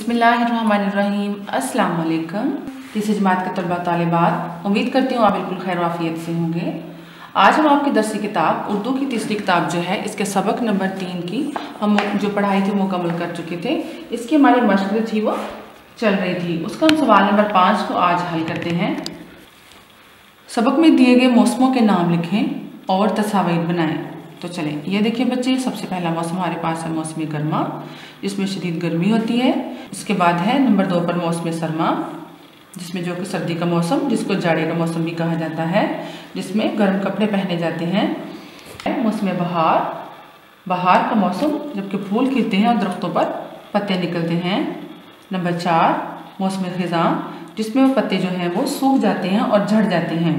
बिस्मिल्लाहिर्रहमानिर्रहीम। अस्सलाम वालेकुम। तीसरी जमात के तलबा तालिबात, उम्मीद करती हूँ आप बिल्कुल खैर वाफियत से होंगे। आज हम आपकी दरसी किताब उर्दू की तीसरी किताब जो है इसके सबक नंबर 3 की हम जो पढ़ाई थी मुकम्मल कर चुके थे। इसकी हमारी मशक़ थी वो चल रही थी, उसका हम सवाल नंबर 5 को आज हल करते हैं। सबक में दिए गए मौसमों के नाम लिखें और तस्वीर बनाएं। तो चलें, ये देखिए बच्चे, सबसे पहला मौसम हमारे पास है मौसम गर्मा, जिसमें शदीद गर्मी होती है। इसके बाद है नंबर 2 पर मौसम सरमा, जिसमें जो कि सर्दी का मौसम, जिसको जाड़े का मौसम भी कहा जाता है, जिसमें गर्म कपड़े पहने जाते हैं। मौसम बहार, बहार का मौसम जबकि फूल खिलते हैं और दरख्तों पर पत्ते निकलते हैं। नंबर 4 मौसम खिज़ां, जिसमें वो पत्ते जो हैं वो सूख जाते हैं और झड़ जाते हैं।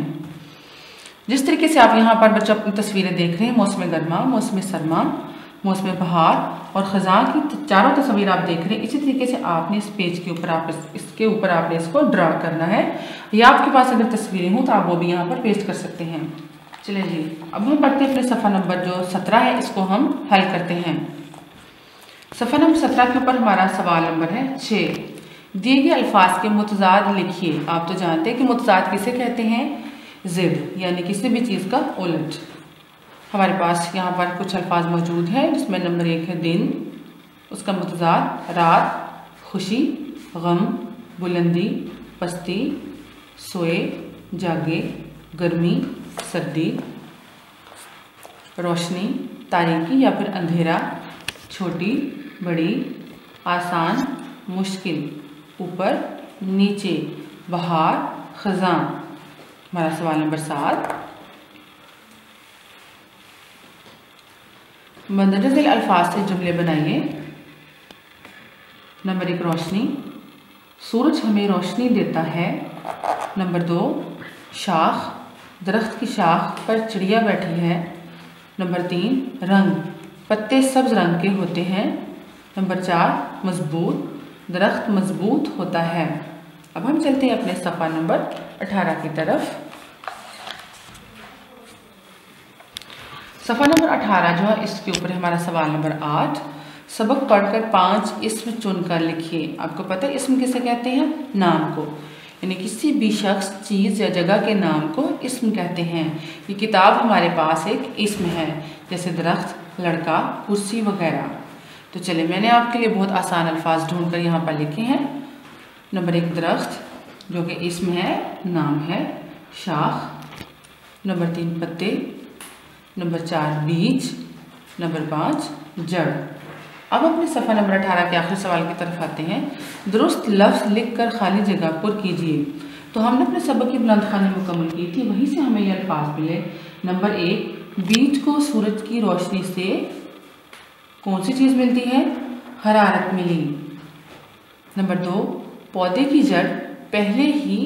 जिस तरीके से आप यहाँ पर बच्चों अपनी तस्वीरें देख रहे हैं, मौसम गर्मा, मौसम सरमा, मौसम बहार और ख़ज़ां की चारों तस्वीर आप देख रहे हैं। इसी तरीके से आपने इस पेज के ऊपर इसके ऊपर आपने इसको ड्रा करना है, या आपके पास अगर तस्वीरें हों तो आप वो भी यहाँ पर पेस्ट कर सकते हैं। चलिए जी, अब हम पढ़ते हैं अपने सफ़ा नंबर जो 17 है, इसको हम हल करते हैं। सफ़ा नंबर 17 के ऊपर हमारा सवाल नंबर है 6। दिए गए अल्फाज के मुतज़ाद लिखिए। आप तो जानते हैं कि मुतज़ाद किसे कहते हैं, ज़िद, यानी किसी भी चीज़ का उलट। हमारे पास यहाँ पर कुछ अल्फाज मौजूद हैं, जिसमें नंबर 1 है दिन, उसका मुतज़ाद रात, खुशी, गम, बुलंदी, पस्ती, सोए, जागे, गर्मी, सर्दी, रोशनी, तारीकी या फिर अंधेरा, छोटी, बड़ी, आसान, मुश्किल, ऊपर, नीचे, बहार, ख़ज़ां। हमारा सवाल नंबर 7, मंदरज़िल अल्फाज से जुमले बनाइए। नंबर 1 रोशनी, सूरज हमें रोशनी देता है। नंबर 2 शाख, दरख्त की शाख पर चिड़िया बैठी है। नंबर 3 रंग, पत्ते सब्ज रंग के होते हैं। नंबर 4 मजबूत, दरख्त मजबूत होता है। अब हम चलते हैं अपने सफ़ा नंबर 18 की तरफ। सफ़ा नंबर 18 जो है इसके ऊपर हमारा सवाल नंबर 8। सबक पढ़कर 5 इस्म चुनकर लिखिए। आपको पता है इस्म किसे कहते हैं, नाम को, यानी किसी भी शख्स, चीज़ या जगह के नाम को इस्म कहते हैं। ये किताब हमारे पास एक इस्म है, जैसे दरख्त, लड़का, कुर्सी वगैरह। तो चलिए, मैंने आपके लिए बहुत आसान अल्फाज ढूंढ कर यहाँ पर लिखे हैं। नंबर 1 दरख्त, जो कि इस्म है, नाम है, शाख। नंबर 3 पत्ते। नंबर 4 बीज। नंबर 5 जड़। अब अपने सफ़ा नंबर 18 के आखिरी सवाल की तरफ आते हैं। दुरुस्त लफ्ज़ लिखकर खाली जगह पर कीजिए। तो हमने अपने सबक की बुलंदखानी मुकम्मल की थी, वहीं से हमें ये अल्फाज मिले। नंबर 1 बीज को सूरज की रोशनी से कौन सी चीज़ मिलती है, हरारत मिली। नंबर 2 पौधे की जड़ पहले ही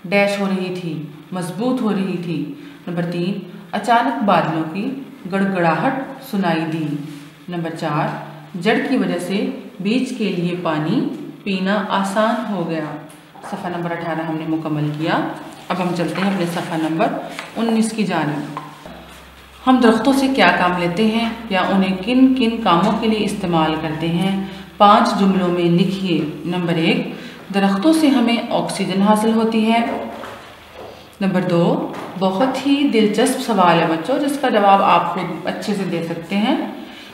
डैश हो रही थी, मजबूत हो रही थी। नंबर 3 अचानक बादलों की गड़गड़ाहट सुनाई दी। नंबर 4 जड़ की वजह से बीज के लिए पानी पीना आसान हो गया। सफ़ा नंबर 18 हमने मुकम्मल किया। अब हम चलते हैं अपने सफ़ा नंबर 19 की जानिब। हम दरख्तों से क्या काम लेते हैं या उन्हें किन किन कामों के लिए इस्तेमाल करते हैं, 5 जुमलों में लिखिए। नंबर 1 दरख्तों से हमें ऑक्सीजन हासिल होती है। नंबर 2 बहुत ही दिलचस्प सवाल है बच्चों, जिसका जवाब आप खुद अच्छे से दे सकते हैं।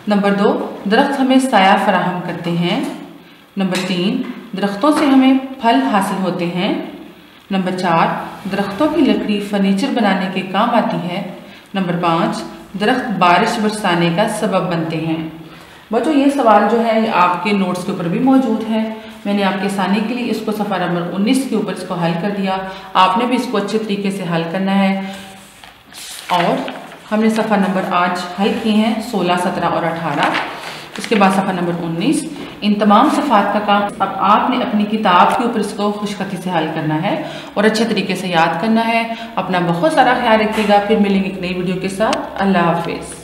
नंबर 2 दरख्त हमें साया फराहम करते हैं। नंबर 3 दरख्तों से हमें फल हासिल होते हैं। नंबर 4 दरख्तों की लकड़ी फर्नीचर बनाने के काम आती है। नंबर 5 दरख्त बारिश बरसाने का सबब बनते हैं। बच्चों, ये सवाल जो है आपके नोट्स के ऊपर भी मौजूद है। मैंने आपके आसानी के लिए इसको सफ़ा नंबर 19 के ऊपर इसको हल कर दिया। आपने भी इसको अच्छे तरीके से हल करना है। और हमने सफ़ा नंबर आज हल किए हैं 16, 17 और 18। उसके बाद सफ़ा नंबर 19। इन तमाम सफ़ात का काम अब आपने अपनी किताब के ऊपर इसको खुशखती से हल करना है और अच्छे तरीके से याद करना है। अपना बहुत सारा ख्याल रखिएगा। फिर मिलेंगे एक नई वीडियो के साथ। अल्लाह हाफिज़।